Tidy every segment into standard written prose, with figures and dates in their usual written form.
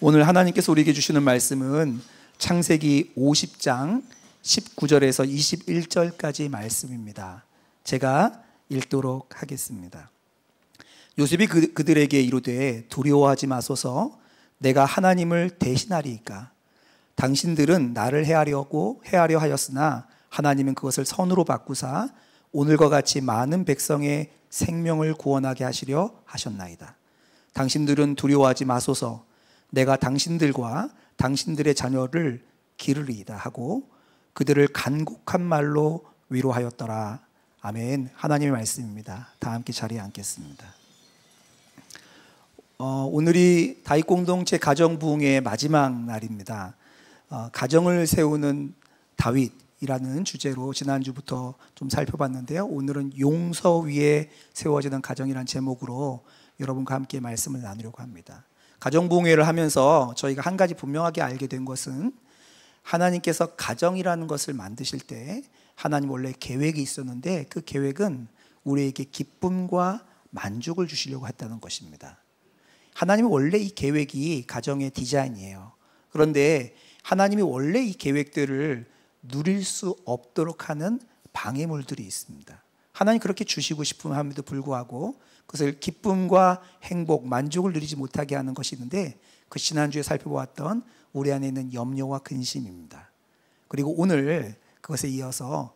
오늘 하나님께서 우리에게 주시는 말씀은 창세기 50장 19절에서 21절까지 말씀입니다. 제가 읽도록 하겠습니다. 요셉이 그들에게 이르되 두려워하지 마소서, 내가 하나님을 대신하리이까. 당신들은 나를 해하려 하였으나 하나님은 그것을 선으로 바꾸사 오늘과 같이 많은 백성의 생명을 구원하게 하시려 하셨나이다. 당신들은 두려워하지 마소서, 내가 당신들과 당신들의 자녀를 기르리이다 하고 그들을 간곡한 말로 위로하였더라. 아멘. 하나님의 말씀입니다. 다 함께 자리에 앉겠습니다. 오늘이 다윗 공동체 가정 부흥의 마지막 날입니다. 가정을 세우는 다윗이라는 주제로 지난주부터 좀 살펴봤는데요. 오늘은 용서 위에 세워지는 가정이라는 제목으로 여러분과 함께 말씀을 나누려고 합니다. 가정 부흥회를 하면서 저희가 한 가지 분명하게 알게 된 것은 하나님께서 가정이라는 것을 만드실 때 하나님 원래 계획이 있었는데 그 계획은 우리에게 기쁨과 만족을 주시려고 했다는 것입니다. 하나님은 원래 이 계획이 가정의 디자인이에요. 그런데 하나님이 원래 이 계획들을 누릴 수 없도록 하는 방해물들이 있습니다. 하나님 그렇게 주시고 싶음에도 불구하고 그것을 기쁨과 행복, 만족을 누리지 못하게 하는 것이 있는데 그 지난주에 살펴보았던 우리 안에 있는 염려와 근심입니다. 그리고 오늘 그것에 이어서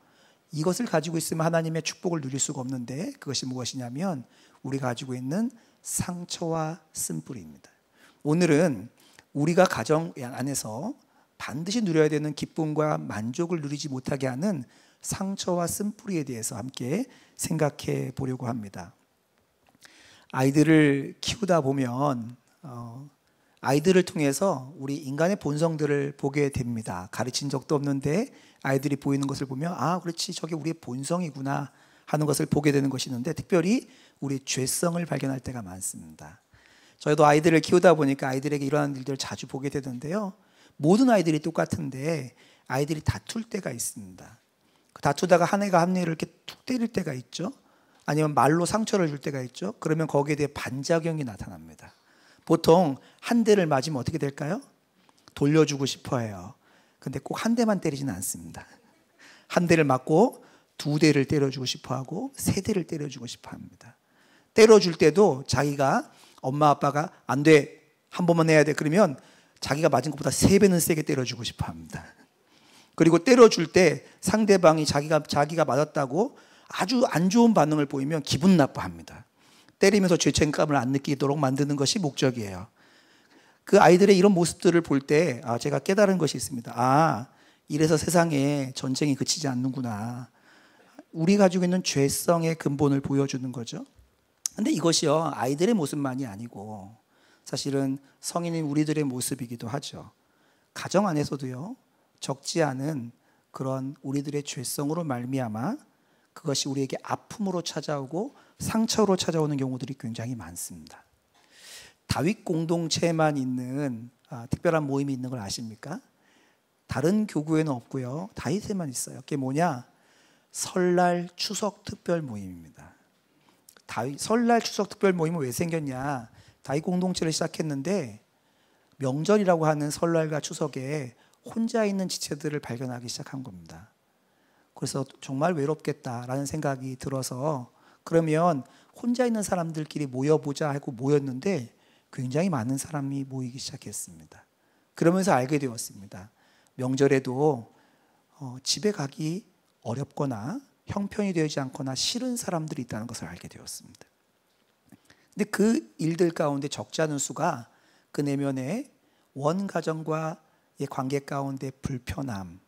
이것을 가지고 있으면 하나님의 축복을 누릴 수가 없는데 그것이 무엇이냐면 우리가 가지고 있는 상처와 쓴뿌리입니다. 오늘은 우리가 가정 안에서 반드시 누려야 되는 기쁨과 만족을 누리지 못하게 하는 상처와 쓴뿌리에 대해서 함께 생각해 보려고 합니다. 아이들을 키우다 보면 아이들을 통해서 우리 인간의 본성들을 보게 됩니다. 가르친 적도 없는데 아이들이 보이는 것을 보면 아 그렇지 저게 우리의 본성이구나 하는 것을 보게 되는 것이 있는데 특별히 우리의 죄성을 발견할 때가 많습니다. 저희도 아이들을 키우다 보니까 아이들에게 이러한 일들을 자주 보게 되는데요. 모든 아이들이 똑같은데 아이들이 다툴 때가 있습니다. 다투다가 한 애가 한 애를 이렇게 툭 때릴 때가 있죠. 아니면 말로 상처를 줄 때가 있죠. 그러면 거기에 대해 반작용이 나타납니다. 보통 한 대를 맞으면 어떻게 될까요? 돌려주고 싶어 해요. 근데 꼭 한 대만 때리지는 않습니다. 한 대를 맞고 두 대를 때려주고 싶어 하고 세 대를 때려주고 싶어 합니다. 때려줄 때도 자기가 엄마 아빠가 안 돼, 한 번만 해야 돼 그러면 자기가 맞은 것보다 세 배는 세게 때려주고 싶어 합니다. 그리고 때려줄 때 상대방이 자기가 맞았다고 아주 안 좋은 반응을 보이면 기분 나빠합니다. 때리면서 죄책감을 안 느끼도록 만드는 것이 목적이에요. 그 아이들의 이런 모습들을 볼 때 제가 깨달은 것이 있습니다. 이래서 세상에 전쟁이 그치지 않는구나. 우리 가지고 있는 죄성의 근본을 보여주는 거죠. 근데 이것이요 아이들의 모습만이 아니고 사실은 성인인 우리들의 모습이기도 하죠. 가정 안에서도요 적지 않은 그런 우리들의 죄성으로 말미암아 그것이 우리에게 아픔으로 찾아오고 상처로 찾아오는 경우들이 굉장히 많습니다. 다윗 공동체에만 있는 특별한 모임이 있는 걸 아십니까? 다른 교구에는 없고요. 다윗에만 있어요. 그게 뭐냐? 설날 추석 특별 모임입니다. 설날 추석 특별 모임은 왜 생겼냐? 다윗 공동체를 시작했는데 명절이라고 하는 설날과 추석에 혼자 있는 지체들을 발견하기 시작한 겁니다. 그래서 정말 외롭겠다라는 생각이 들어서 그러면 혼자 있는 사람들끼리 모여보자 하고 모였는데 굉장히 많은 사람이 모이기 시작했습니다. 그러면서 알게 되었습니다. 명절에도 집에 가기 어렵거나 형편이 되지 않거나 싫은 사람들이 있다는 것을 알게 되었습니다. 근데 그 일들 가운데 적지 않은 수가 그 내면에 원가정과의 관계 가운데 불편함,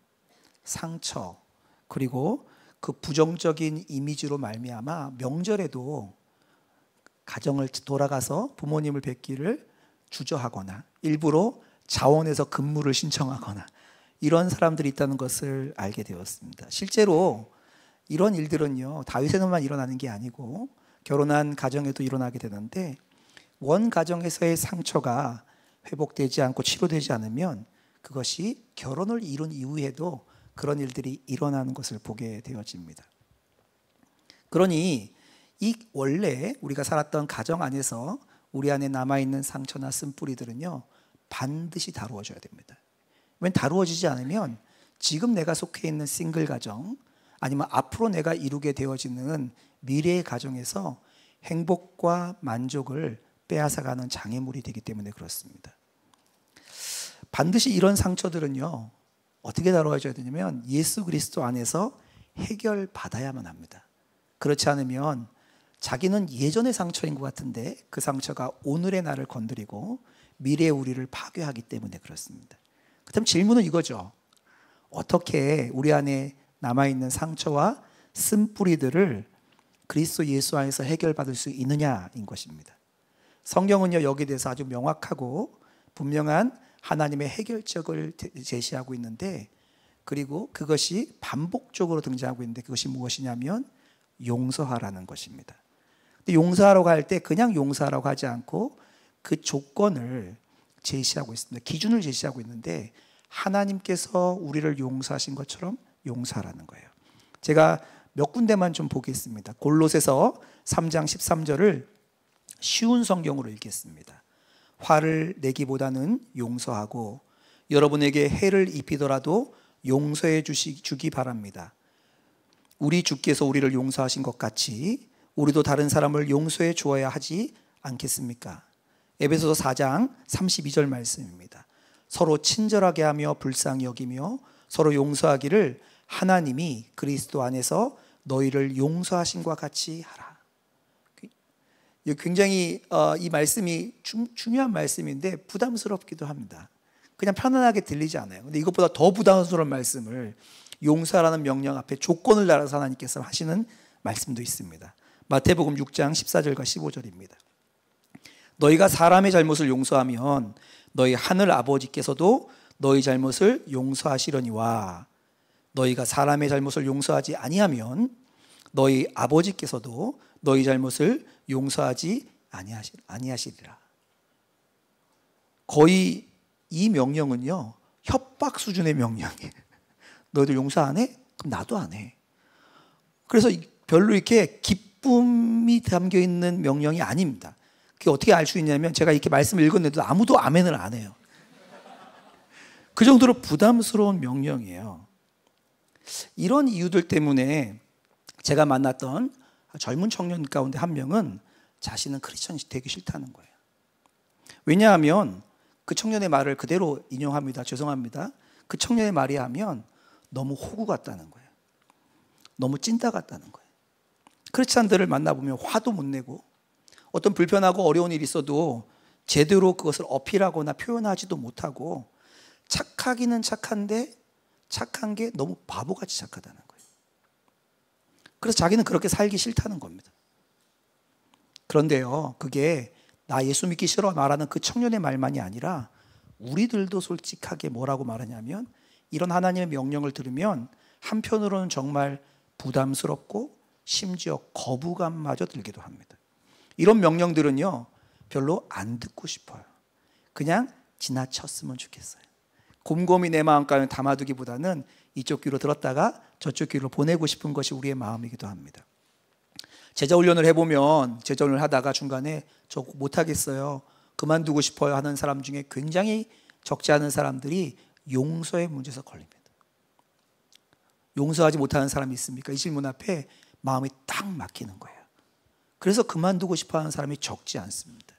상처 그리고 그 부정적인 이미지로 말미암아 명절에도 가정을 돌아가서 부모님을 뵙기를 주저하거나 일부러 자원해서 근무를 신청하거나 이런 사람들이 있다는 것을 알게 되었습니다. 실제로 이런 일들은요 다윗에만 일어나는 게 아니고 결혼한 가정에도 일어나게 되는데 원 가정에서의 상처가 회복되지 않고 치료되지 않으면 그것이 결혼을 이룬 이후에도 그런 일들이 일어나는 것을 보게 되어집니다. 그러니 이 원래 우리가 살았던 가정 안에서 우리 안에 남아있는 상처나 쓴뿌리들은요 반드시 다루어져야 됩니다. 왜냐하면 다루어지지 않으면 지금 내가 속해 있는 싱글 가정, 아니면 앞으로 내가 이루게 되어지는 미래의 가정에서 행복과 만족을 빼앗아가는 장애물이 되기 때문에 그렇습니다. 반드시 이런 상처들은요, 어떻게 다루어져야 되냐면 예수 그리스도 안에서 해결받아야만 합니다. 그렇지 않으면 자기는 예전의 상처인 것 같은데 그 상처가 오늘의 나를 건드리고 미래의 우리를 파괴하기 때문에 그렇습니다. 그렇다면 질문은 이거죠. 어떻게 우리 안에 남아있는 상처와 쓴뿌리들을 그리스도 예수 안에서 해결받을 수 있느냐인 것입니다. 성경은요, 여기에 대해서 아주 명확하고 분명한 하나님의 해결책을 제시하고 있는데, 그리고 그것이 반복적으로 등장하고 있는데 그것이 무엇이냐면 용서하라는 것입니다. 근데 용서하라고 할 때 그냥 용서하라고 하지 않고 그 조건을 제시하고 있습니다. 기준을 제시하고 있는데 하나님께서 우리를 용서하신 것처럼 용서하라는 거예요. 제가 몇 군데만 좀 보겠습니다. 골로새서 3장 13절을 쉬운 성경으로 읽겠습니다. 화를 내기보다는 용서하고 여러분에게 해를 입히더라도 용서해 주기 바랍니다. 우리 주께서 우리를 용서하신 것 같이 우리도 다른 사람을 용서해 주어야 하지 않겠습니까? 에베소서 4장 32절 말씀입니다. 서로 친절하게 하며 불쌍히 여기며 서로 용서하기를 하나님이 그리스도 안에서 너희를 용서하신 것 같이 하라. 굉장히 이 말씀이 중요한 말씀인데 부담스럽기도 합니다. 그냥 편안하게 들리지 않아요. 근데 이것보다 더 부담스러운 말씀을 용서라는 명령 앞에 조건을 달아서 하나님께서 하시는 말씀도 있습니다. 마태복음 6장 14절과 15절입니다. 너희가 사람의 잘못을 용서하면 너희 하늘 아버지께서도 너희 잘못을 용서하시려니와 너희가 사람의 잘못을 용서하지 아니하면 너희 아버지께서도 너희 잘못을 용서하지 아니하시리라. 거의 이 명령은요, 협박 수준의 명령이에요. 너희들 용서 안 해? 그럼 나도 안 해. 그래서 별로 이렇게 기쁨이 담겨 있는 명령이 아닙니다. 그게 어떻게 알 수 있냐면 제가 이렇게 말씀을 읽었는데도 아무도 아멘을 안 해요. 그 정도로 부담스러운 명령이에요. 이런 이유들 때문에 제가 만났던 젊은 청년 가운데 한 명은 자신은 크리스천이 되기 싫다는 거예요. 왜냐하면 그 청년의 말을 그대로 인용합니다. 죄송합니다. 그 청년의 말이 하면 너무 호구 같다는 거예요. 너무 찐따 같다는 거예요. 크리스찬들을 만나보면 화도 못 내고 어떤 불편하고 어려운 일이 있어도 제대로 그것을 어필하거나 표현하지도 못하고 착하기는 착한데 착한 게 너무 바보같이 착하다는 거예요. 그래서 자기는 그렇게 살기 싫다는 겁니다. 그런데요, 그게 나 예수 믿기 싫어 말하는 그 청년의 말만이 아니라 우리들도 솔직하게 뭐라고 말하냐면 이런 하나님의 명령을 들으면 한편으로는 정말 부담스럽고 심지어 거부감마저 들기도 합니다. 이런 명령들은요, 별로 안 듣고 싶어요. 그냥 지나쳤으면 좋겠어요. 곰곰이 내 마음가에 담아두기보다는 이쪽 귀로 들었다가 저쪽 귀로 보내고 싶은 것이 우리의 마음이기도 합니다. 제자훈련을 해보면 제자훈련을 하다가 중간에 저 못하겠어요, 그만두고 싶어요 하는 사람 중에 굉장히 적지 않은 사람들이 용서의 문제에서 걸립니다. 용서하지 못하는 사람이 있습니까? 이 질문 앞에 마음이 딱 막히는 거예요. 그래서 그만두고 싶어하는 사람이 적지 않습니다.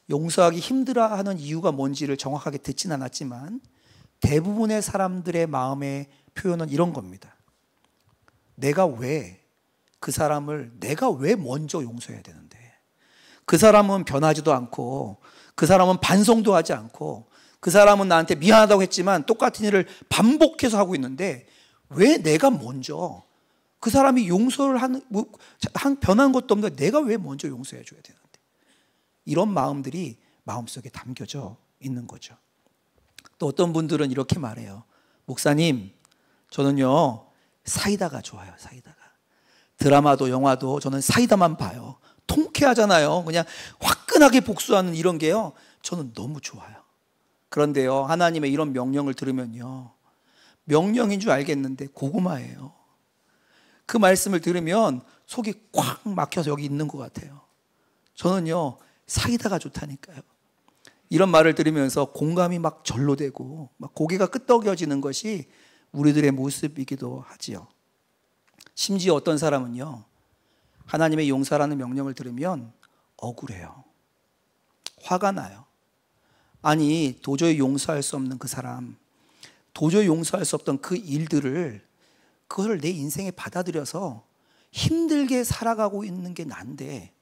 용서하기 힘들어하는 이유가 뭔지를 정확하게 듣진 않았지만 대부분의 사람들의 마음의 표현은 이런 겁니다. 내가 왜 그 사람을 내가 왜 먼저 용서해야 되는데, 그 사람은 변하지도 않고 그 사람은 반성도 하지 않고 그 사람은 나한테 미안하다고 했지만 똑같은 일을 반복해서 하고 있는데 왜 내가 먼저, 그 사람이 용서를 변한 것도 없는데 내가 왜 먼저 용서해 줘야 되는데, 이런 마음들이 마음속에 담겨져 있는 거죠. 또 어떤 분들은 이렇게 말해요. 목사님, 저는요 사이다가 좋아요. 사이다가. 드라마도 영화도 저는 사이다만 봐요. 통쾌하잖아요. 그냥 화끈하게 복수하는 이런 게요, 저는 너무 좋아요. 그런데요, 하나님의 이런 명령을 들으면요, 명령인 줄 알겠는데 고구마예요. 그 말씀을 들으면 속이 꽉 막혀서 여기 있는 것 같아요. 저는요 사이다가 좋다니까요. 이런 말을 들으면서 공감이 막 절로 되고 막 고개가 끄덕여지는 것이 우리들의 모습이기도 하지요. 심지어 어떤 사람은요, 하나님의 용서라는 명령을 들으면 억울해요. 화가 나요. 아니, 도저히 용서할 수 없는 그 사람, 도저히 용서할 수 없던 그 일들을 그걸 내 인생에 받아들여서 힘들게 살아가고 있는 게 난데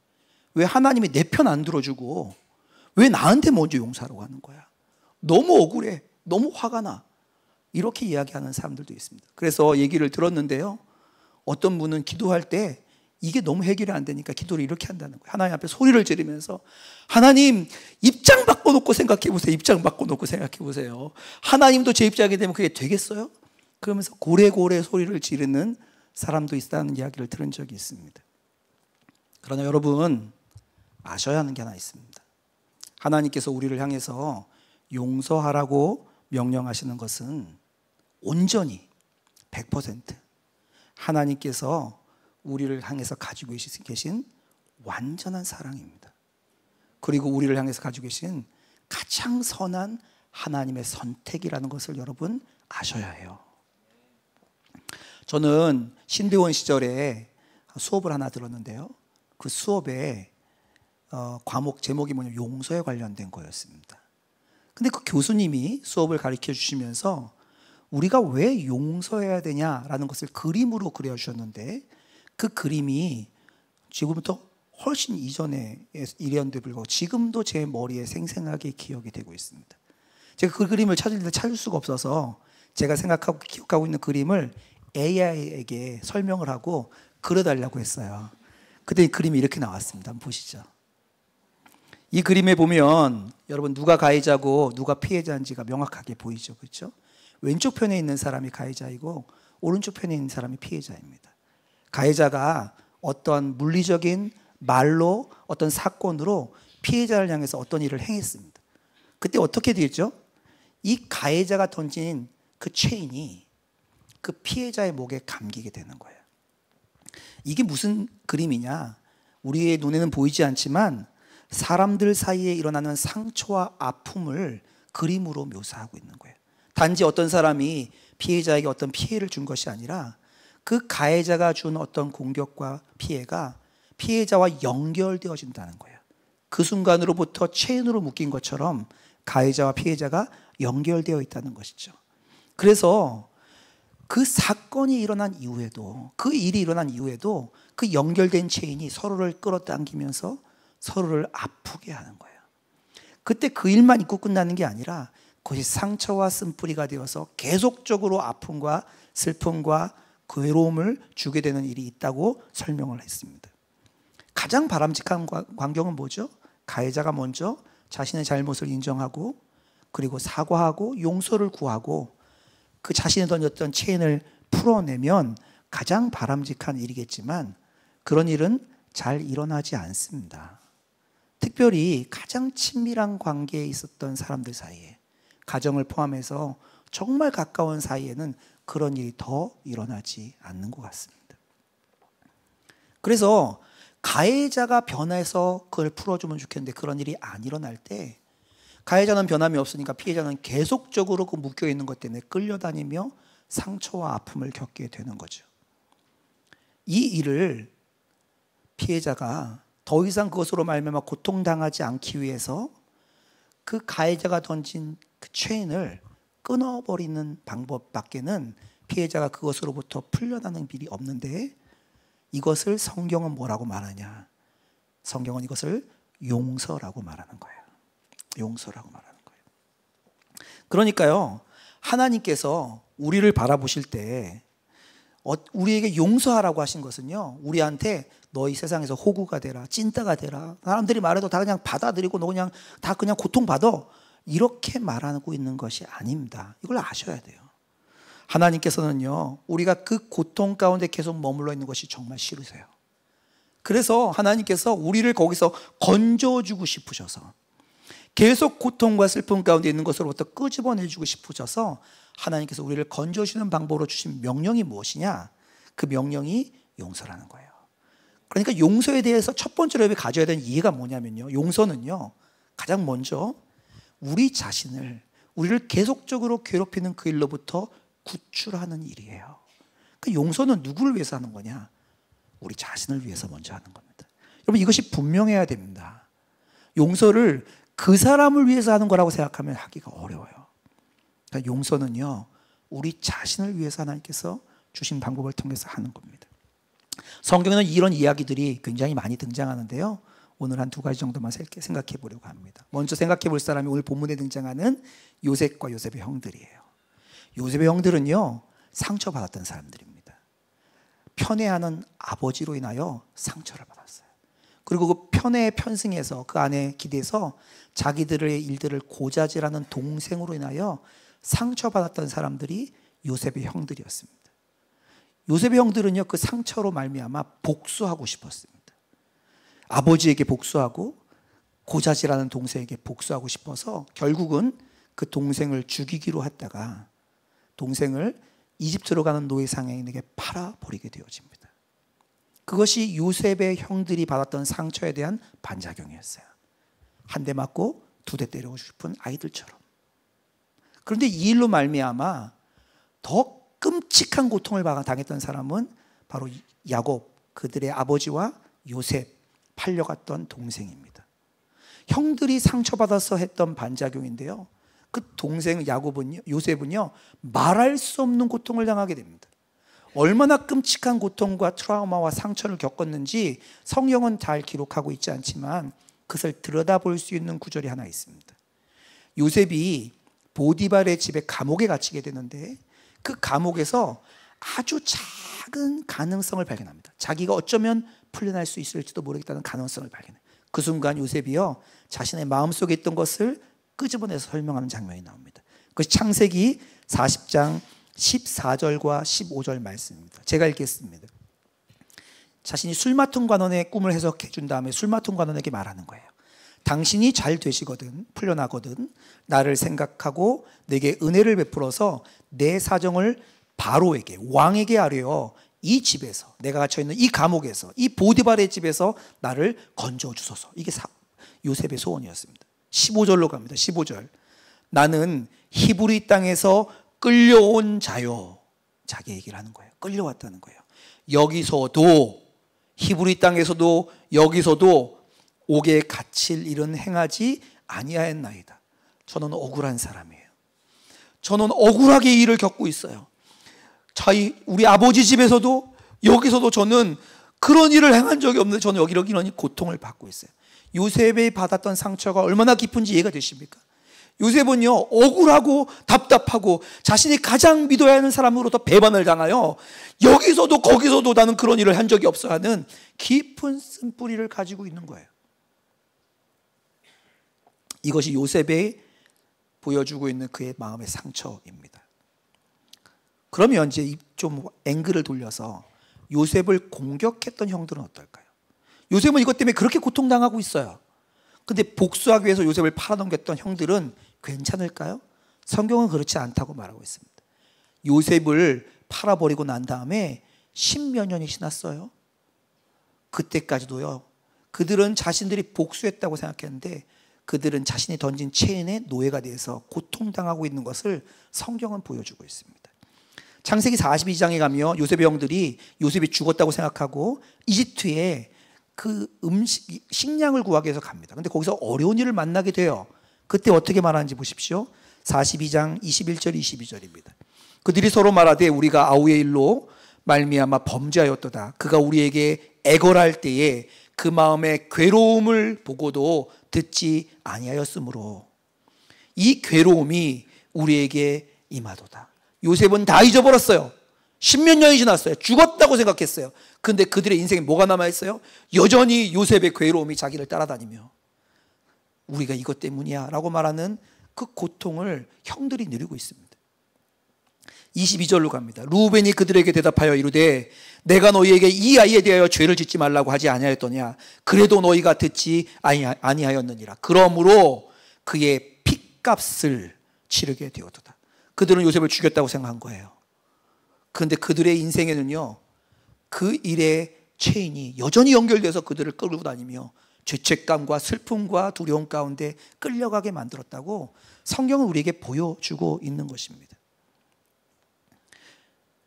왜 하나님이 내 편 안 들어주고 왜 나한테 먼저 용서하라고 하는 거야? 너무 억울해. 너무 화가 나. 이렇게 이야기하는 사람들도 있습니다. 그래서 얘기를 들었는데요, 어떤 분은 기도할 때 이게 너무 해결이 안 되니까 기도를 이렇게 한다는 거예요. 하나님 앞에 소리를 지르면서 하나님 입장 바꿔놓고 생각해 보세요. 입장 바꿔놓고 생각해 보세요. 하나님도 제 입장이 되면 그게 되겠어요? 그러면서 고래고래 소리를 지르는 사람도 있다는 이야기를 들은 적이 있습니다. 그러나 여러분, 아셔야 하는 게 하나 있습니다. 하나님께서 우리를 향해서 용서하라고 명령하시는 것은 온전히 100% 하나님께서 우리를 향해서 가지고 계신 완전한 사랑입니다. 그리고 우리를 향해서 가지고 계신 가장 선한 하나님의 선택이라는 것을 여러분 아셔야 해요. 저는 신대원 시절에 수업을 하나 들었는데요, 그 수업에 과목 제목이 뭐냐면 용서에 관련된 거였습니다. 근데 그 교수님이 수업을 가르쳐 주시면서 우리가 왜 용서해야 되냐라는 것을 그림으로 그려주셨는데, 그 그림이 지금부터 훨씬 이전의 일이었는데 불구하고 지금도 제 머리에 생생하게 기억이 되고 있습니다. 제가 그 그림을 찾을 수가 없어서 제가 생각하고 기억하고 있는 그림을 AI에게 설명을 하고 그려달라고 했어요. 그때 이 그림이 이렇게 나왔습니다. 한번 보시죠. 이 그림에 보면 여러분 누가 가해자고 누가 피해자인지가 명확하게 보이죠. 그렇죠? 왼쪽 편에 있는 사람이 가해자이고 오른쪽 편에 있는 사람이 피해자입니다. 가해자가 어떤 물리적인 말로 어떤 사건으로 피해자를 향해서 어떤 일을 행했습니다. 그때 어떻게 되겠죠? 이 가해자가 던진 그 체인이 그 피해자의 목에 감기게 되는 거예요. 이게 무슨 그림이냐? 우리의 눈에는 보이지 않지만 사람들 사이에 일어나는 상처와 아픔을 그림으로 묘사하고 있는 거예요. 단지 어떤 사람이 피해자에게 어떤 피해를 준 것이 아니라 그 가해자가 준 어떤 공격과 피해가 피해자와 연결되어진다는 거예요. 그 순간으로부터 체인으로 묶인 것처럼 가해자와 피해자가 연결되어 있다는 것이죠. 그래서 그 사건이 일어난 이후에도, 그 일이 일어난 이후에도 그 연결된 체인이 서로를 끌어당기면서 서로를 아프게 하는 거예요. 그때 그 일만 있고 끝나는 게 아니라 그것이 상처와 쓴뿌리가 되어서 계속적으로 아픔과 슬픔과 괴로움을 주게 되는 일이 있다고 설명을 했습니다. 가장 바람직한 광경은 뭐죠? 가해자가 먼저 자신의 잘못을 인정하고 그리고 사과하고 용서를 구하고 그 자신이 던졌던 체인을 풀어내면 가장 바람직한 일이겠지만 그런 일은 잘 일어나지 않습니다. 특별히 가장 친밀한 관계에 있었던 사람들 사이에, 가정을 포함해서 정말 가까운 사이에는 그런 일이 더 일어나지 않는 것 같습니다. 그래서 가해자가 변해서 그걸 풀어주면 좋겠는데 그런 일이 안 일어날 때 가해자는 변함이 없으니까 피해자는 계속적으로 그 묶여있는 것 때문에 끌려다니며 상처와 아픔을 겪게 되는 거죠. 이 일을 피해자가 더 이상 그것으로 말미암아 고통당하지 않기 위해서 그 가해자가 던진 그 체인을 끊어버리는 방법밖에는 피해자가 그것으로부터 풀려나는 길이 없는데, 이것을 성경은 뭐라고 말하냐? 성경은 이것을 용서라고 말하는 거예요. 용서라고 말하는 거예요. 그러니까요, 하나님께서 우리를 바라보실 때 우리에게 용서하라고 하신 것은요, 우리한테 너희 세상에서 호구가 되라, 찐따가 되라, 사람들이 말해도 다 그냥 받아들이고 너 그냥 다 그냥 고통받아, 이렇게 말하고 있는 것이 아닙니다. 이걸 아셔야 돼요. 하나님께서는요, 우리가 그 고통 가운데 계속 머물러 있는 것이 정말 싫으세요. 그래서 하나님께서 우리를 거기서 건져주고 싶으셔서, 계속 고통과 슬픔 가운데 있는 것으로부터 끄집어내주고 싶으셔서 하나님께서 우리를 건져주시는 방법으로 주신 명령이 무엇이냐? 그 명령이 용서라는 거예요. 그러니까 용서에 대해서 첫 번째로 가져야 되는 이해가 뭐냐면요, 용서는요, 가장 먼저 우리 자신을, 우리를 계속적으로 괴롭히는 그 일로부터 구출하는 일이에요. 그 용서는 누구를 위해서 하는 거냐? 우리 자신을 위해서 먼저 하는 겁니다. 여러분, 이것이 분명해야 됩니다. 용서를 그 사람을 위해서 하는 거라고 생각하면 하기가 어려워요. 그러니까 용서는요, 우리 자신을 위해서 하나님께서 주신 방법을 통해서 하는 겁니다. 성경에는 이런 이야기들이 굉장히 많이 등장하는데요, 오늘 한 두 가지 정도만 생각해 보려고 합니다. 먼저 생각해 볼 사람이 오늘 본문에 등장하는 요셉과 요셉의 형들이에요. 요셉의 형들은요, 상처받았던 사람들입니다. 편애하는 아버지로 인하여 상처를 받았어요. 그리고 그 편애에 편승해서 그 안에 기대서 자기들의 일들을 고자질하는 동생으로 인하여 상처받았던 사람들이 요셉의 형들이었습니다. 요셉의 형들은요, 그 상처로 말미암아 복수하고 싶었습니다. 아버지에게 복수하고 고자질하는 동생에게 복수하고 싶어서 결국은 그 동생을 죽이기로 했다가 동생을 이집트로 가는 노예 상인에게 팔아버리게 되어집니다. 그것이 요셉의 형들이 받았던 상처에 대한 반작용이었어요. 한 대 맞고 두 대 때리고 싶은 아이들처럼. 그런데 이 일로 말미암아 더 끔찍한 고통을 당했던 사람은 바로 야곱, 그들의 아버지와 요셉, 팔려갔던 동생입니다. 형들이 상처받아서 했던 반작용인데요, 그 동생 요셉은요, 말할 수 없는 고통을 당하게 됩니다. 얼마나 끔찍한 고통과 트라우마와 상처를 겪었는지 성경은 잘 기록하고 있지 않지만 그것을 들여다볼 수 있는 구절이 하나 있습니다. 요셉이 보디발의 집에 감옥에 갇히게 되는데 그 감옥에서 아주 작은 가능성을 발견합니다. 자기가 어쩌면 풀려날 수 있을지도 모르겠다는 가능성을 발견해요. 그 순간 요셉이요, 자신의 마음속에 있던 것을 끄집어내서 설명하는 장면이 나옵니다. 그것이 창세기 40장 14절과 15절 말씀입니다. 제가 읽겠습니다. 자신이 술 맡은 관원의 꿈을 해석해 준 다음에 술 맡은 관원에게 말하는 거예요. 당신이 잘 되시거든, 풀려나거든 나를 생각하고 내게 은혜를 베풀어서 내 사정을 바로에게, 왕에게 아뢰어 이 집에서, 내가 갇혀있는 이 감옥에서, 이 보디발의 집에서 나를 건져 주소서. 이게 요셉의 소원이었습니다. 15절로 갑니다. 15절. 나는 히브리 땅에서 끌려온 자요. 자기 얘기를 하는 거예요. 끌려왔다는 거예요. 여기서도, 히브리 땅에서도 여기서도 옥에 갇힐 일은 행하지 아니하였나이다. 저는 억울한 사람이에요. 저는 억울하게 이 일을 겪고 있어요. 우리 아버지 집에서도 여기서도 저는 그런 일을 행한 적이 없는데 저는 이런 고통을 받고 있어요. 요셉이 받았던 상처가 얼마나 깊은지 이해가 되십니까? 요셉은요, 억울하고 답답하고 자신이 가장 믿어야 하는 사람으로부터 배반을 당하여 여기서도 거기서도 나는 그런 일을 한 적이 없어 하는 깊은 쓴뿌리를 가지고 있는 거예요. 이것이 요셉이 보여주고 있는 그의 마음의 상처입니다. 그러면 이제 좀 앵글을 돌려서 요셉을 공격했던 형들은 어떨까요? 요셉은 이것 때문에 그렇게 고통당하고 있어요. 근데 복수하기 위해서 요셉을 팔아넘겼던 형들은 괜찮을까요? 성경은 그렇지 않다고 말하고 있습니다. 요셉을 팔아버리고 난 다음에 10몇 년이 지났어요. 그때까지도요, 그들은 자신들이 복수했다고 생각했는데 그들은 자신이 던진 체인의 노예가 돼서 고통당하고 있는 것을 성경은 보여주고 있습니다. 창세기 42장에 가면 요셉의 형들이 요셉이 죽었다고 생각하고 이집트에 그 식량을 구하기 위해서 갑니다. 근데 거기서 어려운 일을 만나게 돼요. 그때 어떻게 말하는지 보십시오. 42장 21절 22절입니다. 그들이 서로 말하되 우리가 아우의 일로 말미암아 범죄하였도다. 그가 우리에게 애걸할 때에 그 마음의 괴로움을 보고도 듣지 아니하였으므로 이 괴로움이 우리에게 임하도다. 요셉은 다 잊어버렸어요. 10몇 년이 지났어요. 죽었다고 생각했어요. 근데 그들의 인생에 뭐가 남아있어요? 여전히 요셉의 괴로움이 자기를 따라다니며 우리가 이것 때문이야 라고 말하는 그 고통을 형들이 누리고 있습니다. 22절로 갑니다. 루벤이 그들에게 대답하여 이르되 내가 너희에게 이 아이에 대하여 죄를 짓지 말라고 하지 아니하였더냐. 그래도 너희가 듣지 아니하였느니라. 그러므로 그의 핏값을 치르게 되었도다. 그들은 요셉을 죽였다고 생각한 거예요. 그런데 그들의 인생에는요, 그 일의 체인이 여전히 연결돼서 그들을 끌고 다니며 죄책감과 슬픔과 두려움 가운데 끌려가게 만들었다고 성경은 우리에게 보여주고 있는 것입니다.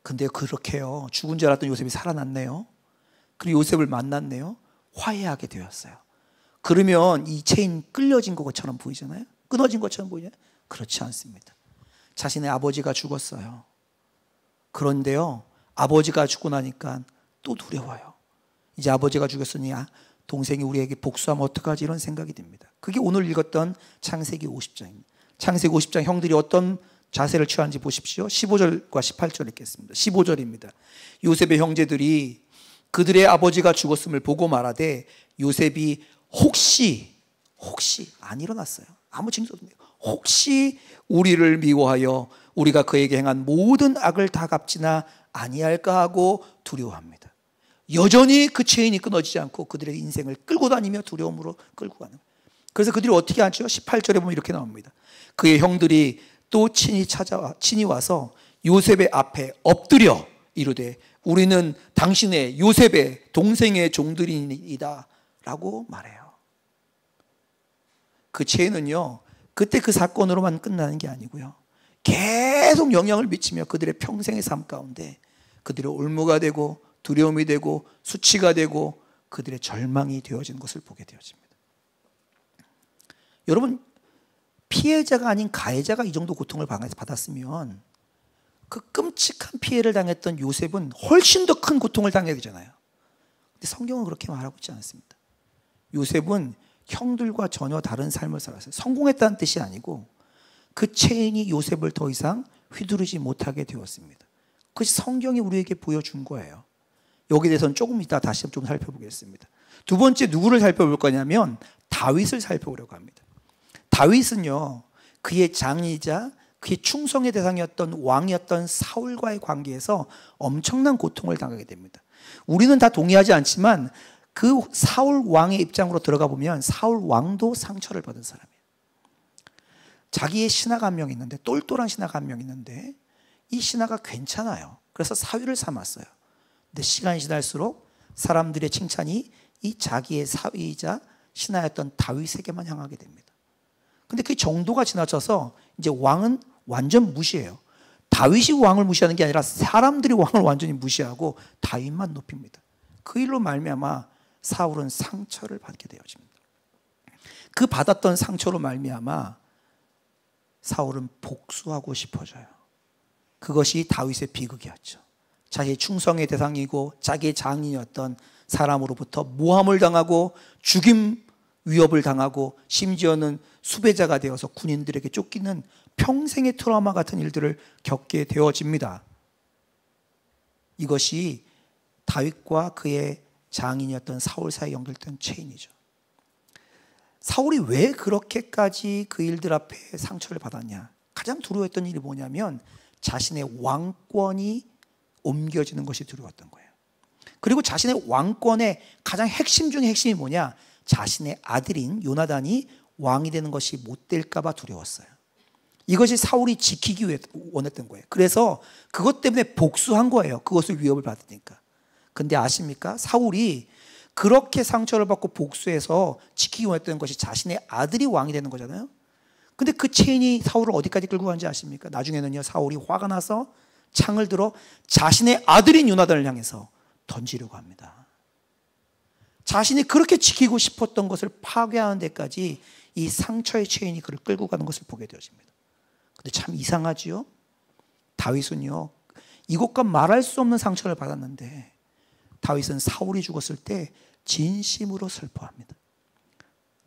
근데 그렇게요, 죽은 줄 알았던 요셉이 살아났네요. 그리고 요셉을 만났네요. 화해하게 되었어요. 그러면 이 체인 끌려진 것처럼 보이잖아요. 끊어진 것처럼 보이잖아요. 그렇지 않습니다. 자신의 아버지가 죽었어요. 그런데요, 아버지가 죽고 나니까 또 두려워요. 이제 아버지가 죽었으니 동생이 우리에게 복수하면 어떡하지, 이런 생각이 듭니다. 그게 오늘 읽었던 창세기 50장입니다. 창세기 50장 형들이 어떤 자세를 취하는지 보십시오. 15절과 18절 읽겠습니다. 15절입니다. 요셉의 형제들이 그들의 아버지가 죽었음을 보고 말하되 요셉이 혹시 안 일어났어요. 아무 징조도 없네요. 혹시 우리를 미워하여 우리가 그에게 행한 모든 악을 다 갚지나 아니할까 하고 두려워합니다. 여전히 그 체인이 끊어지지 않고 그들의 인생을 끌고 다니며 두려움으로 끌고 가는. 그래서 그들이 어떻게 하죠? 18절에 보면 이렇게 나옵니다. 그의 형들이 또 친히 와서 요셉의 앞에 엎드려 이르되 우리는 당신의 요셉의 동생의 종들이니이다 라고 말해요. 그 체인은요, 그때 그 사건으로만 끝나는 게 아니고요, 계속 영향을 미치며 그들의 평생의 삶 가운데 그들의 올무가 되고 두려움이 되고 수치가 되고 그들의 절망이 되어지는 것을 보게 되어집니다. 여러분, 피해자가 아닌 가해자가 이 정도 고통을 받았으면 그 끔찍한 피해를 당했던 요셉은 훨씬 더 큰 고통을 당해야 되잖아요. 근데 성경은 그렇게 말하고 있지 않습니다. 요셉은 형들과 전혀 다른 삶을 살았어요. 성공했다는 뜻이 아니고 그 체인이 요셉을 더 이상 휘두르지 못하게 되었습니다. 그것이 성경이 우리에게 보여준 거예요. 여기에 대해서는 조금 이따 다시 좀 살펴보겠습니다. 두 번째 누구를 살펴볼 거냐면 다윗을 살펴보려고 합니다. 다윗은요, 그의 장이자 그의 충성의 대상이었던 왕이었던 사울과의 관계에서 엄청난 고통을 당하게 됩니다. 우리는 다 동의하지 않지만 그 사울 왕의 입장으로 들어가 보면 사울 왕도 상처를 받은 사람이에요. 자기의 신하가 한 명 있는데, 똘똘한 신하가 한 명 있는데 이 신하가 괜찮아요. 그래서 사위를 삼았어요. 근데 시간이 지날수록 사람들의 칭찬이 이 자기의 사위이자 신하였던 다윗에게만 향하게 됩니다. 근데 그 정도가 지나쳐서 이제 왕은 완전 무시해요. 다윗이 왕을 무시하는 게 아니라 사람들이 왕을 완전히 무시하고 다윗만 높입니다. 그 일로 말미암아 사울은 상처를 받게 되어집니다. 그 받았던 상처로 말미암아 사울은 복수하고 싶어져요. 그것이 다윗의 비극이었죠. 자기의 충성의 대상이고 자기의 장인이었던 사람으로부터 모함을 당하고 죽임 위협을 당하고 심지어는 수배자가 되어서 군인들에게 쫓기는 평생의 트라우마 같은 일들을 겪게 되어집니다. 이것이 다윗과 그의 장인이었던 사울 사이에 연결된 체인이죠. 사울이 왜 그렇게까지 그 일들 앞에 상처를 받았냐? 가장 두려웠던 일이 뭐냐면 자신의 왕권이 옮겨지는 것이 두려웠던 거예요. 그리고 자신의 왕권의 가장 핵심 중에 핵심이 뭐냐? 자신의 아들인 요나단이 왕이 되는 것이 못 될까 봐 두려웠어요. 이것이 사울이 지키기 위해 원했던 거예요. 그래서 그것 때문에 복수한 거예요. 그것을 위협을 받으니까. 근데 아십니까? 사울이 그렇게 상처를 받고 복수해서 지키기 원했던 것이 자신의 아들이 왕이 되는 거잖아요. 근데 그 체인이 사울을 어디까지 끌고 가는지 아십니까? 나중에는요, 사울이 화가 나서 창을 들어 자신의 아들인 요나단을 향해서 던지려고 합니다. 자신이 그렇게 지키고 싶었던 것을 파괴하는 데까지 이 상처의 체인이 그를 끌고 가는 것을 보게 되어집니다. 근데 참 이상하지요? 다윗은요, 이것과 말할 수 없는 상처를 받았는데 다윗은 사울이 죽었을 때 진심으로 슬퍼합니다.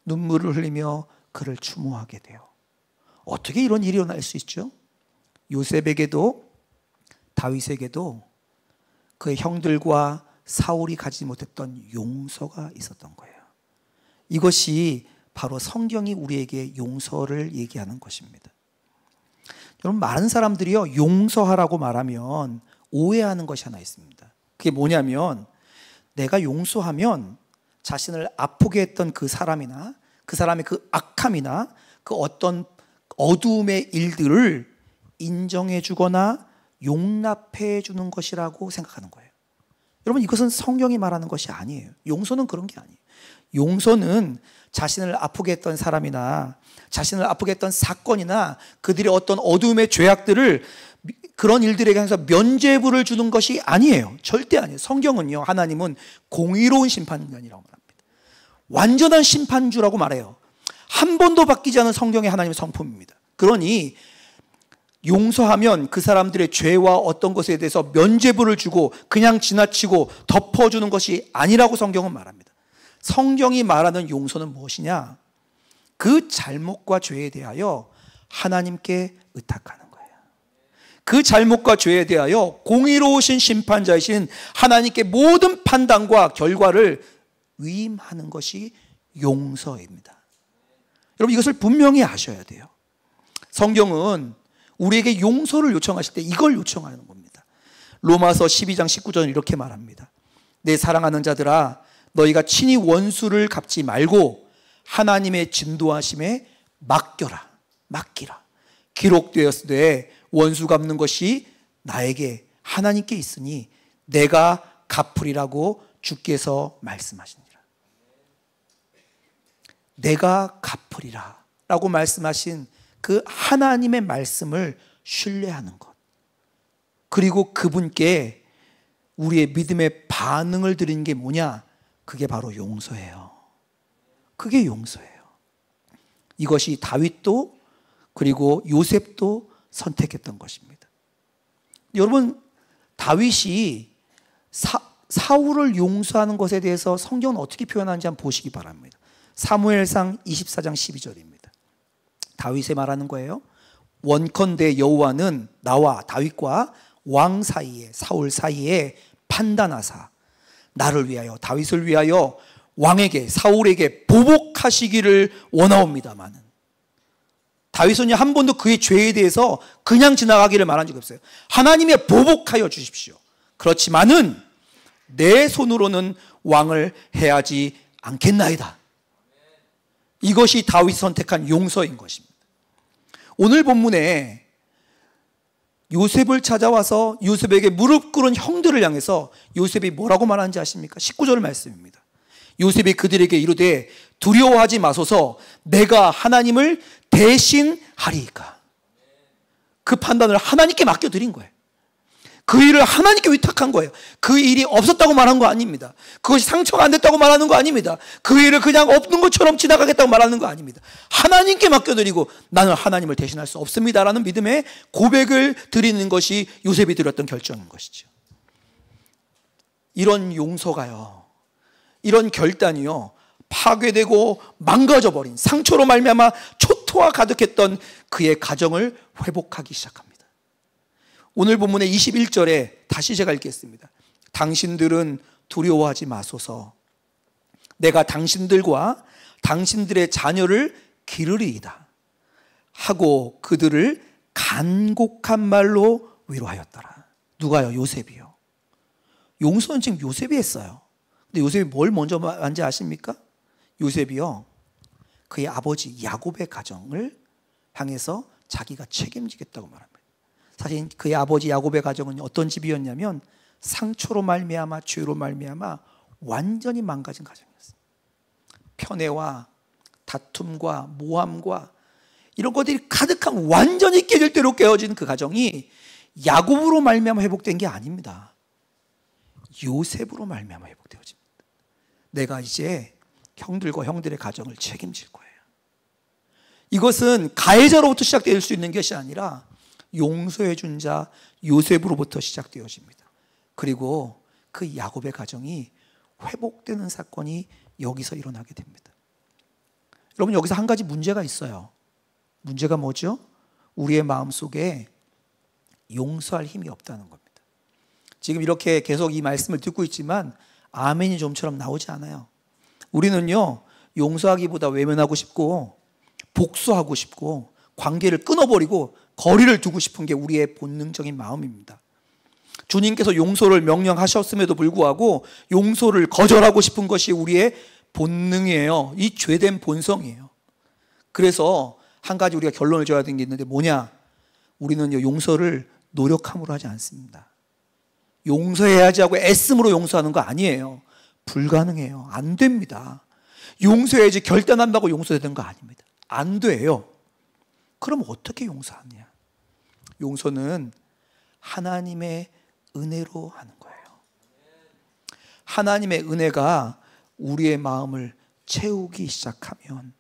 눈물을 흘리며 그를 추모하게 돼요. 어떻게 이런 일이 일어날 수 있죠? 요셉에게도 다윗에게도 그의 형들과 사울이 가지지 못했던 용서가 있었던 거예요. 이것이 바로 성경이 우리에게 용서를 얘기하는 것입니다. 여러분, 많은 사람들이요, 용서하라고 말하면 오해하는 것이 하나 있습니다. 그게 뭐냐면 내가 용서하면 자신을 아프게 했던 그 사람이나 그 사람의 그 악함이나 그 어떤 어두움의 일들을 인정해 주거나 용납해 주는 것이라고 생각하는 거예요. 여러분, 이것은 성경이 말하는 것이 아니에요. 용서는 그런 게 아니에요. 용서는 자신을 아프게 했던 사람이나 자신을 아프게 했던 사건이나 그들의 어떤 어둠의 죄악들을, 그런 일들에 대해서 면죄부를 주는 것이 아니에요. 절대 아니에요. 성경은요, 하나님은 공의로운 심판관이라고 말합니다. 완전한 심판주라고 말해요. 한 번도 바뀌지 않은 성경의 하나님의 성품입니다. 그러니 용서하면 그 사람들의 죄와 어떤 것에 대해서 면죄부를 주고 그냥 지나치고 덮어주는 것이 아니라고 성경은 말합니다. 성경이 말하는 용서는 무엇이냐? 그 잘못과 죄에 대하여 하나님께 의탁하는 거예요. 그 잘못과 죄에 대하여 공의로우신 심판자이신 하나님께 모든 판단과 결과를 위임하는 것이 용서입니다. 여러분, 이것을 분명히 아셔야 돼요. 성경은 우리에게 용서를 요청하실 때 이걸 요청하는 겁니다. 로마서 12장 19절은 이렇게 말합니다. 내 사랑하는 자들아, 너희가 친히 원수를 갚지 말고 하나님의 진도하심에 맡기라. 기록되었으되 원수 갚는 것이 나에게 하나님께 있으니 내가 갚으리라고 주께서 말씀하시니라. 내가 갚으리라 라고 말씀하신 그 하나님의 말씀을 신뢰하는 것, 그리고 그분께 우리의 믿음의 반응을 드리는 게 뭐냐? 그게 바로 용서예요. 그게 용서예요. 이것이 다윗도 그리고 요셉도 선택했던 것입니다. 여러분, 다윗이 사울을 용서하는 것에 대해서 성경은 어떻게 표현하는지 한번 보시기 바랍니다. 사무엘상 24장 12절입니다. 다윗이 말하는 거예요. 원컨대 여호와는 나와 다윗과 왕 사이에, 사울 사이에 판단하사 나를 위하여, 다윗을 위하여 왕에게, 사울에게 보복하시기를 원하옵니다마는, 다윗은 한 번도 그의 죄에 대해서 그냥 지나가기를 말한 적이 없어요. 하나님의 보복하여 주십시오. 그렇지만은 내 손으로는 왕을 해하지 않겠나이다. 이것이 다윗이 선택한 용서인 것입니다. 오늘 본문에 요셉을 찾아와서 요셉에게 무릎 꿇은 형들을 향해서 요셉이 뭐라고 말하는지 아십니까? 19절 말씀입니다. 요셉이 그들에게 이르되 두려워하지 마소서, 내가 하나님을 대신하리이까. 그 판단을 하나님께 맡겨드린 거예요. 그 일을 하나님께 위탁한 거예요. 그 일이 없었다고 말한 거 아닙니다. 그것이 상처가 안 됐다고 말하는 거 아닙니다. 그 일을 그냥 없는 것처럼 지나가겠다고 말하는 거 아닙니다. 하나님께 맡겨드리고 나는 하나님을 대신할 수 없습니다라는 믿음의 고백을 드리는 것이 요셉이 드렸던 결정인 것이죠. 이런 용서가요, 이런 결단이요, 파괴되고 망가져버린, 상처로 말미암아 초토화 가득했던 그의 가정을 회복하기 시작합니다. 오늘 본문의 21절에 다시 제가 읽겠습니다. 당신들은 두려워하지 마소서, 내가 당신들과 당신들의 자녀를 기르리이다 하고 그들을 간곡한 말로 위로하였더라. 누가요? 요셉이요. 용서는 지금 요셉이 했어요. 근데 요셉이 뭘 먼저 한지 아십니까? 요셉이요, 그의 아버지 야곱의 가정을 향해서 자기가 책임지겠다고 말합니다. 사실 그의 아버지 야곱의 가정은 어떤 집이었냐면 상처로 말미암아, 죄로 말미암아 완전히 망가진 가정이었어요. 편애와 다툼과 모함과 이런 것들이 가득한, 완전히 깨질 대로 깨어진 그 가정이 야곱으로 말미암아 회복된 게 아닙니다. 요셉으로 말미암아 회복되어집니다. 내가 이제 형들과 형들의 가정을 책임질 거예요. 이것은 가해자로부터 시작될 수 있는 것이 아니라 용서해 준 자 요셉으로부터 시작되어집니다. 그리고 그 야곱의 가정이 회복되는 사건이 여기서 일어나게 됩니다. 여러분, 여기서 한 가지 문제가 있어요. 문제가 뭐죠? 우리의 마음속에 용서할 힘이 없다는 겁니다. 지금 이렇게 계속 이 말씀을 듣고 있지만 아멘이 좀처럼 나오지 않아요. 우리는요, 용서하기보다 외면하고 싶고 복수하고 싶고 관계를 끊어버리고 거리를 두고 싶은 게 우리의 본능적인 마음입니다. 주님께서 용서를 명령하셨음에도 불구하고 용서를 거절하고 싶은 것이 우리의 본능이에요. 이 죄된 본성이에요. 그래서 한 가지 우리가 결론을 줘야 되는 게 있는데 뭐냐? 우리는 용서를 노력함으로 하지 않습니다. 용서해야지 하고 애씀으로 용서하는 거 아니에요. 불가능해요. 안 됩니다. 용서해야지 결단한다고 용서되는 거 아닙니다. 안 돼요. 그럼 어떻게 용서하느냐? 용서는 하나님의 은혜로 하는 거예요. 하나님의 은혜가 우리의 마음을 채우기 시작하면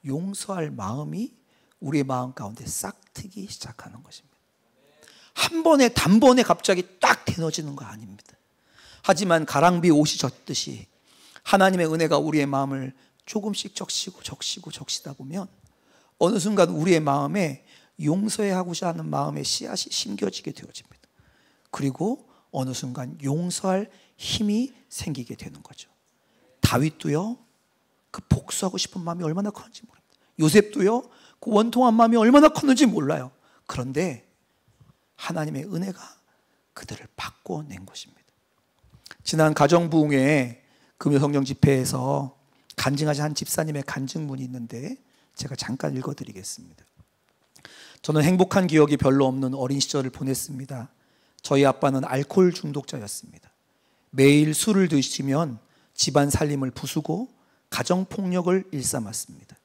용서할 마음이 우리의 마음 가운데 싹트기 시작하는 것입니다. 한 번에 단번에 갑자기 딱 되어지는 거 아닙니다. 하지만 가랑비 옷이 젖듯이 하나님의 은혜가 우리의 마음을 조금씩 적시다 보면 어느 순간 우리의 마음에 용서해 하고자 하는 마음의 씨앗이 심겨지게 되어집니다. 그리고 어느 순간 용서할 힘이 생기게 되는 거죠. 다윗도요, 그 복수하고 싶은 마음이 얼마나 컸는지 모릅니다. 요셉도요, 그 원통한 마음이 얼마나 컸는지 몰라요. 그런데 하나님의 은혜가 그들을 바꿔낸 것입니다. 지난 가정부흥회 금요성령 집회에서 간증하신 한 집사님의 간증문이 있는데 제가 잠깐 읽어드리겠습니다. 저는 행복한 기억이 별로 없는 어린 시절을 보냈습니다. 저희 아빠는 알코올 중독자였습니다. 매일 술을 드시면 집안 살림을 부수고 가정폭력을 일삼았습니다.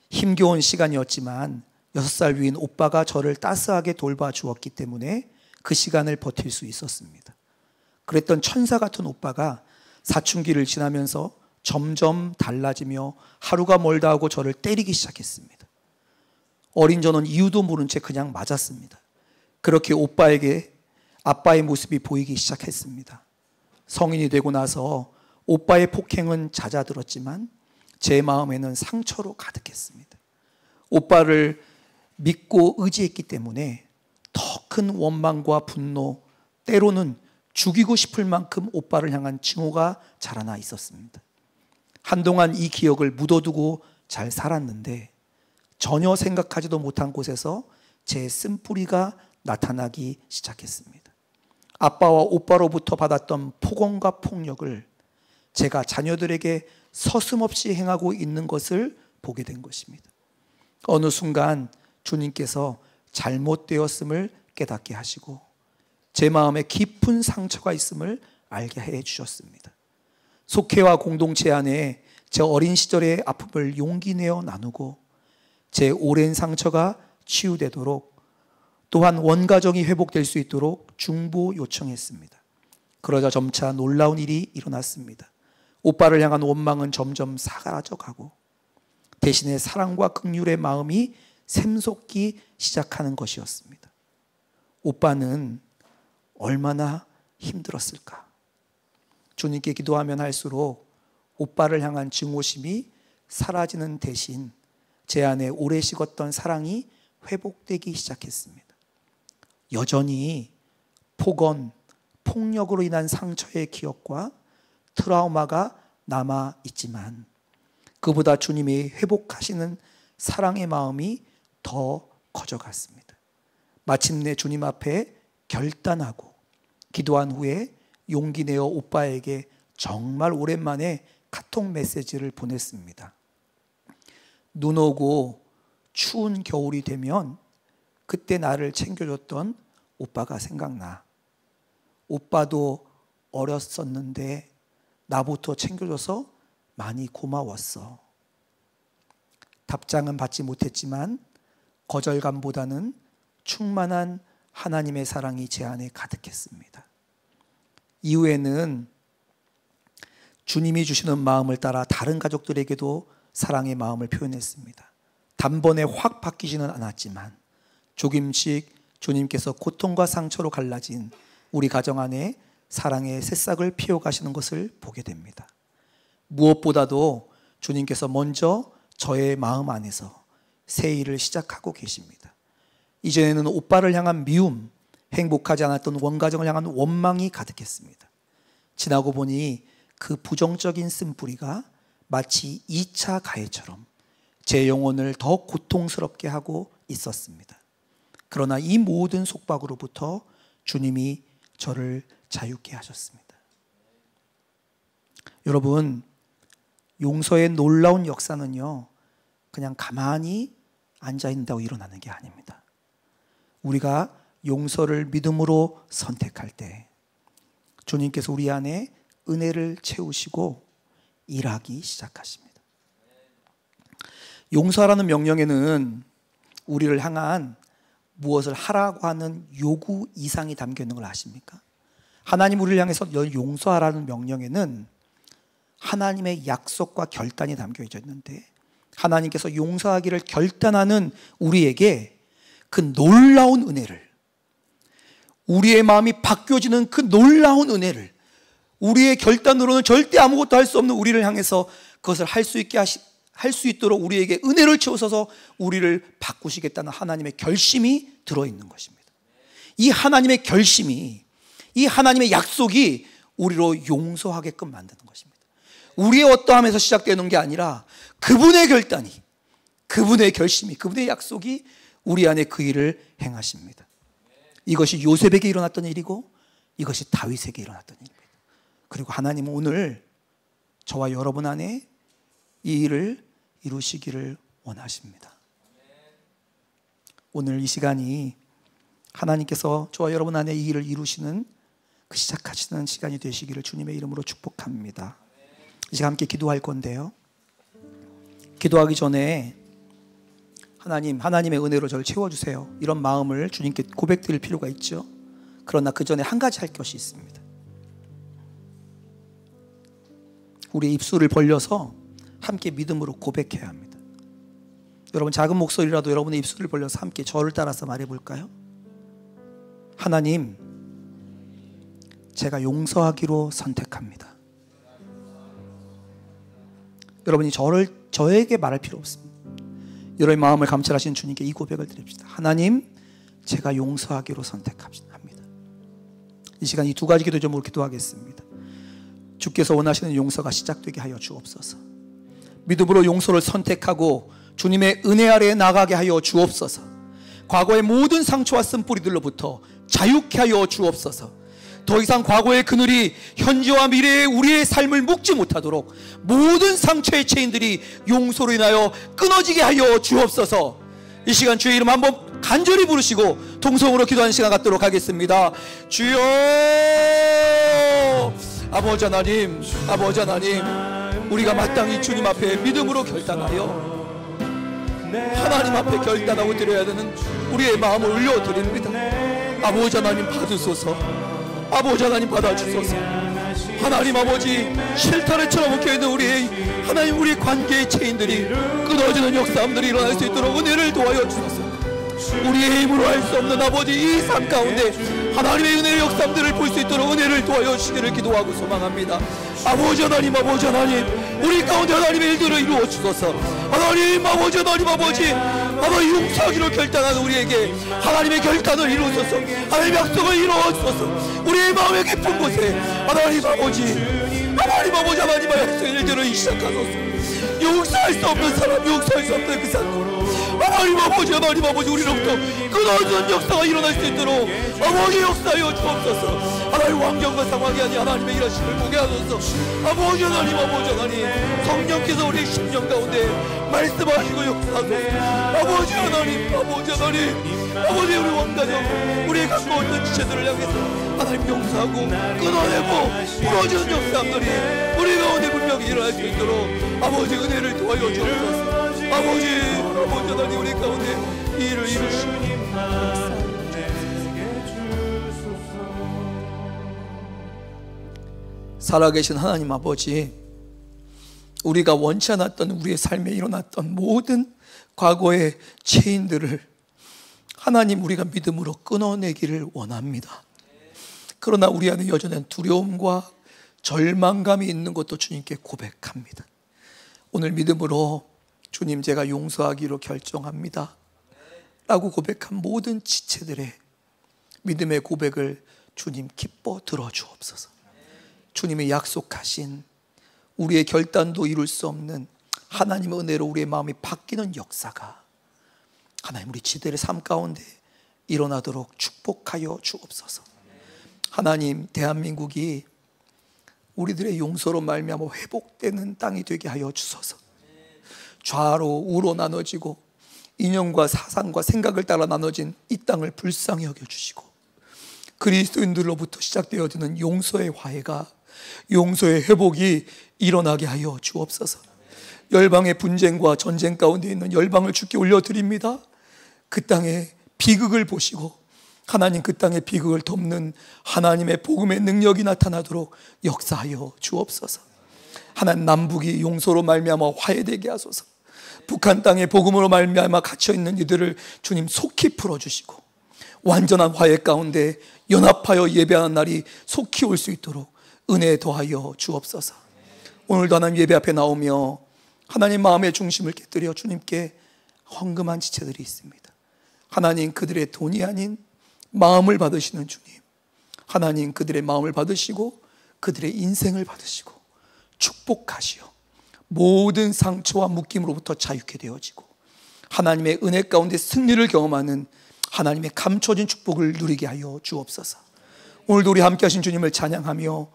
힘겨운 시간이었지만 6살 위인 오빠가 저를 따스하게 돌봐주었기 때문에 그 시간을 버틸 수 있었습니다. 그랬던 천사 같은 오빠가 사춘기를 지나면서 점점 달라지며 하루가 멀다 하고 저를 때리기 시작했습니다. 어린 저는 이유도 모른 채 그냥 맞았습니다. 그렇게 오빠에게 아빠의 모습이 보이기 시작했습니다. 성인이 되고 나서 오빠의 폭행은 잦아들었지만 제 마음에는 상처로 가득했습니다. 오빠를 믿고 의지했기 때문에 더 큰 원망과 분노, 때로는 죽이고 싶을 만큼 오빠를 향한 증오가 자라나 있었습니다. 한동안 이 기억을 묻어두고 잘 살았는데 전혀 생각하지도 못한 곳에서 제 쓴뿌리가 나타나기 시작했습니다. 아빠와 오빠로부터 받았던 폭언과 폭력을 제가 자녀들에게 서슴없이 행하고 있는 것을 보게 된 것입니다. 어느 순간 주님께서 잘못되었음을 깨닫게 하시고 제 마음에 깊은 상처가 있음을 알게 해 주셨습니다. 속회와 공동체 안에 제 어린 시절의 아픔을 용기 내어 나누고 제 오랜 상처가 치유되도록 또한 원가정이 회복될 수 있도록 중보 요청했습니다. 그러자 점차 놀라운 일이 일어났습니다. 오빠를 향한 원망은 점점 사라져가고 대신에 사랑과 긍휼의 마음이 샘솟기 시작하는 것이었습니다. 오빠는 얼마나 힘들었을까? 주님께 기도하면 할수록 오빠를 향한 증오심이 사라지는 대신 제 안에 오래 식었던 사랑이 회복되기 시작했습니다. 여전히 폭언, 폭력으로 인한 상처의 기억과 트라우마가 남아 있지만 그보다 주님이 회복하시는 사랑의 마음이 더 커져갔습니다. 마침내 주님 앞에 결단하고 기도한 후에 용기 내어 오빠에게 정말 오랜만에 카톡 메시지를 보냈습니다. 눈 오고 추운 겨울이 되면 그때 나를 챙겨줬던 오빠가 생각나. 오빠도 어렸었는데 나부터 챙겨줘서 많이 고마웠어. 답장은 받지 못했지만 거절감보다는 충만한 하나님의 사랑이 제 안에 가득했습니다. 이후에는 주님이 주시는 마음을 따라 다른 가족들에게도 사랑의 마음을 표현했습니다. 단번에 확 바뀌지는 않았지만 조금씩 주님께서 고통과 상처로 갈라진 우리 가정 안에 사랑의 새싹을 피워가시는 것을 보게 됩니다. 무엇보다도 주님께서 먼저 저의 마음 안에서 새 일을 시작하고 계십니다. 이전에는 오빠를 향한 미움, 행복하지 않았던 원가정을 향한 원망이 가득했습니다. 지나고 보니 그 부정적인 쓴뿌리가 마치 2차 가해처럼 제 영혼을 더 고통스럽게 하고 있었습니다. 그러나 이 모든 속박으로부터 주님이 저를 자유케 하셨습니다. 여러분, 용서의 놀라운 역사는요, 그냥 가만히 앉아있는다고 일어나는 게 아닙니다. 우리가 용서를 믿음으로 선택할 때 주님께서 우리 안에 은혜를 채우시고 일하기 시작하십니다. 용서하라는 명령에는 우리를 향한 무엇을 하라고 하는 요구 이상이 담겨 있는 걸 아십니까? 하나님 우리를 향해서 용서하라는 명령에는 하나님의 약속과 결단이 담겨 있는데 하나님께서 용서하기를 결단하는 우리에게 그 놀라운 은혜를, 우리의 마음이 바뀌어지는 그 놀라운 은혜를, 우리의 결단으로는 절대 아무것도 할 수 없는 우리를 향해서 그것을 할 수 있도록 우리에게 은혜를 채우셔서 우리를 바꾸시겠다는 하나님의 결심이 들어있는 것입니다. 이 하나님의 결심이, 이 하나님의 약속이 우리로 용서하게끔 만드는 것입니다. 우리의 어떠함에서 시작되는 게 아니라 그분의 결단이, 그분의 결심이, 그분의 약속이 우리 안에 그 일을 행하십니다. 이것이 요셉에게 일어났던 일이고 이것이 다윗에게 일어났던 일입니다. 그리고 하나님은 오늘 저와 여러분 안에 이 일을 이루시기를 원하십니다. 오늘 이 시간이 하나님께서 저와 여러분 안에 이 일을 이루시는 그 시작하시는 시간이 되시기를 주님의 이름으로 축복합니다. 이제 함께 기도할 건데요, 기도하기 전에 하나님의 은혜로 저를 채워주세요, 이런 마음을 주님께 고백드릴 필요가 있죠. 그러나 그 전에 한 가지 할 것이 있습니다. 우리의 입술을 벌려서 함께 믿음으로 고백해야 합니다. 여러분, 작은 목소리라도 여러분의 입술을 벌려서 함께 저를 따라서 말해볼까요? 하나님, 제가 용서하기로 선택합니다. 여러분이 저에게 말할 필요 없습니다. 여러분의 마음을 감찰하시는 주님께 이 고백을 드립시다. 하나님, 제가 용서하기로 선택합니다. 이 시간 이 두 가지 기도 제목으로 기도하겠습니다. 주께서 원하시는 용서가 시작되게 하여 주옵소서. 믿음으로 용서를 선택하고 주님의 은혜 아래에 나가게 하여 주옵소서. 과거의 모든 상처와 쓴뿌리들로부터 자유케 하여 주옵소서. 더 이상 과거의 그늘이 현재와 미래의 우리의 삶을 묶지 못하도록 모든 상처의 체인들이 용서로 인하여 끊어지게 하여 주옵소서. 이 시간 주의 이름 한번 간절히 부르시고 통성으로 기도하는 시간 갖도록 하겠습니다. 주여, 아버지 하나님, 아버지 하나님, 우리가 마땅히 주님 앞에 믿음으로 결단하여 하나님 앞에 결단하고 드려야 되는 우리의 마음을 올려드립니다. 아버지 하나님 받으소서. 아버지 하나님 받아주소서. 하나님 아버지, 실타래 쳐먹혀있는 우리의 관계의 체인들이 끊어지는 역사함들이 일어날 수 있도록 은혜를 도와여 주소서. 우리의 힘으로 할 수 없는 아버지 이 삶 가운데 하나님의 은혜의 역사들을 볼 수 있도록 은혜를 도와여 주시기를 기도하고 소망합니다. 아버지 하나님, 아버지 하나님, 우리 가운데 하나님의 일들을 이루어 주소서. 하나님 아버지, 하나님 아버지, 하나님 용서하기로 결단하는 우리에게 하나님의 결단을 이루소서. 하나님의 약속을 이루어 주소서. 우리의 마음의 깊은 곳에 하나님 아버지, 하나님 아버지, 하나님의 약속의 일들을 시작하소서. 용서할 수 없는 사람, 용서할 수 없는 그 사건, 하나님 아버지, 하나님 아버지, 우리로부터 끊어지는 역사가 일어날 수 있도록 아버지 역사하여 주옵소서. 하나님 환경과 상황이 아닌 하나님의 일하심을 보게 하소서. 아버지 하나님, 아버지 하나님, 성령께서 우리의 심령 가운데 말씀하시고 역사하소서. 아버지 하나님, 아버지 하나님, 아버지 우리 원가정, 우리의 갖고 있는 지체들을 향해서 하나님 용서하고 끊어내고 부러지는 역사들이 우리 가운데 분명히 일어날 수 있도록 아버지 은혜를 도와여 주옵소서. 아버지 하나님, 우리 가운데 이 일을 이루시옵소서. 살아계신 하나님 아버지, 우리가 원치 않았던 우리의 삶에 일어났던 모든 과거의 체인들을 하나님, 우리가 믿음으로 끊어내기를 원합니다. 그러나 우리 안에 여전한 두려움과 절망감이 있는 것도 주님께 고백합니다. 오늘 믿음으로 주님, 제가 용서하기로 결정합니다 라고 고백한 모든 지체들의 믿음의 고백을 주님 기뻐 들어주옵소서. 주님의 약속하신 우리의 결단도 이룰 수 없는 하나님의 은혜로 우리의 마음이 바뀌는 역사가 하나님 우리 지대의 삶 가운데 일어나도록 축복하여 주옵소서. 하나님, 대한민국이 우리들의 용서로 말미암아 회복되는 땅이 되게 하여 주소서. 좌로 우로 나눠지고 이념과 사상과 생각을 따라 나눠진 이 땅을 불쌍히 여겨주시고, 그리스도인들로부터 시작되어지는 용서의 화해가, 용서의 회복이 일어나게 하여 주옵소서. 열방의 분쟁과 전쟁 가운데 있는 열방을 주께 올려드립니다. 그 땅의 비극을 보시고 하나님, 그 땅의 비극을 덮는 하나님의 복음의 능력이 나타나도록 역사하여 주옵소서. 하나님, 남북이 용서로 말미암아 화해되게 하소서. 북한 땅의 복음으로 말미암아 갇혀있는 이들을 주님 속히 풀어주시고 완전한 화해 가운데 연합하여 예배하는 날이 속히 올 수 있도록 은혜 더하여 주옵소서. 오늘도 하나님 예배 앞에 나오며 하나님 마음의 중심을 깨뜨려 주님께 헌금한 지체들이 있습니다. 하나님, 그들의 돈이 아닌 마음을 받으시는 주님, 하나님, 그들의 마음을 받으시고 그들의 인생을 받으시고 축복하시어 모든 상처와 묶임으로부터 자유케 되어지고 하나님의 은혜 가운데 승리를 경험하는 하나님의 감춰진 축복을 누리게 하여 주옵소서. 오늘도 우리 함께 하신 주님을 찬양하며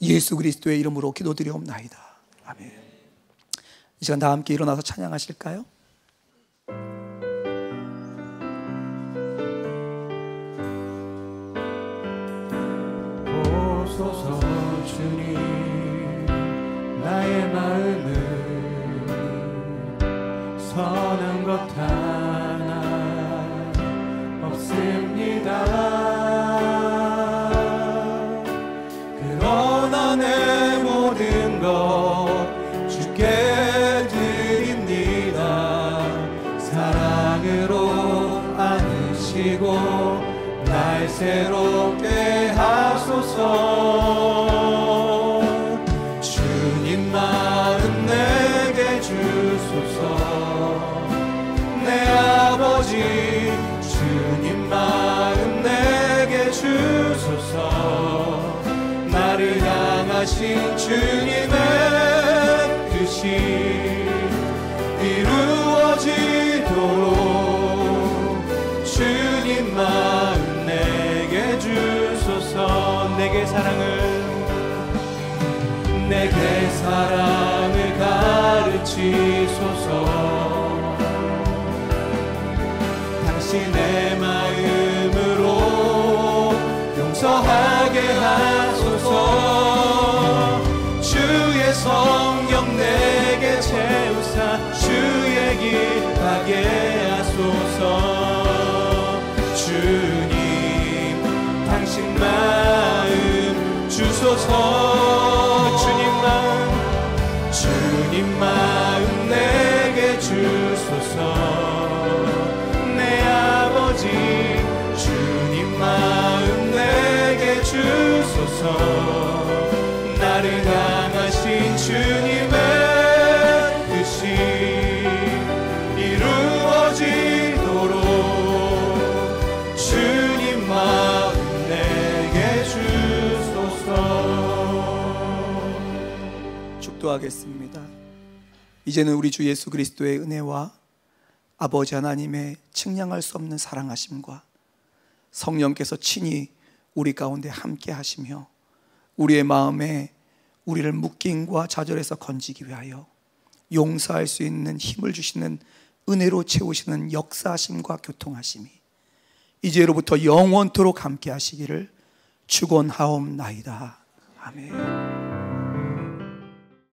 예수 그리스도의 이름으로 기도드리옵나이다. 아멘. 이 시간 다 함께 일어나서 찬양하실까요? 보소서 주님, 나의 마음을 선한 것 하나 없습니다. 그러나 내 모든 것 주께 드립니다. 사랑으로 안으시고 날 새롭게 하소서. 주님 마음 내게 주소서. 내 아버지, 주님 마음 내게 주소서. 나를 향하신 주님의 뜻이 이루어지도록 주님 마음 내게 주소서. 내게 사랑을 가르치소서. 당신의 마음으로 용서하게 하소서. 주의 성령 내게 채우사 주의 길 가게 하소서. 주님, 당신 마음 주소서. 주님 마음 내게 주소서. 내 아버지, 주님 마음 내게 주소서. 나를 향하신 주님의 뜻이 이루어지도록 주님 마음 내게 주소서. 축도하겠습니다. 이제는 우리 주 예수 그리스도의 은혜와 아버지 하나님의 측량할 수 없는 사랑하심과 성령께서 친히 우리 가운데 함께 하시며 우리의 마음에 우리를 묶임과 좌절에서 건지기 위하여 용서할 수 있는 힘을 주시는 은혜로 채우시는 역사하심과 교통하심이 이제로부터 영원토록 함께 하시기를 축원하옵나이다. 아멘.